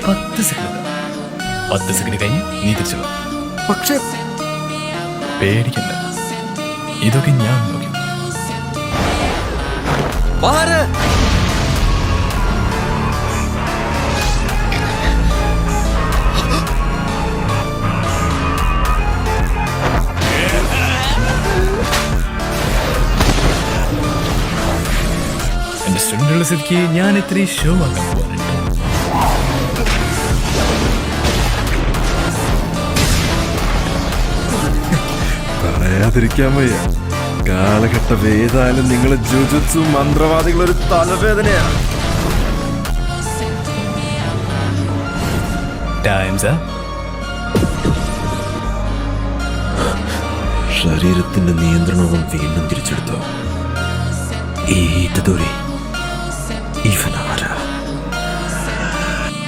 10 second. 10 second കഴിഞ്ഞ് നീ തിരിച്ചു വാ. പക്ഷേ പേടിക്കണ്ട, ഇതൊക്കെ ഞാൻ നോക്കി. എന്റെ സ്റ്റുഡന്റുള്ള സ്ഥിതിക്ക് ഞാൻ ഇത്രയും ഷോ ആക്കാൻ പോകുന്നുണ്ട്. പറയാതിരിക്കാൻ വയ്യ. കാലഘട്ടം ഏതായാലും നിങ്ങൾ ജുജുത്സു മന്ത്രവാദികളൊരു തലവേദനയാണ്. ടൈംസ് ശരീരത്തിന്റെ നിയന്ത്രണവും വീണ്ടും തിരിച്ചെടുത്തു. ഈ ഈറ്റ ദൂരെ ഇവൻ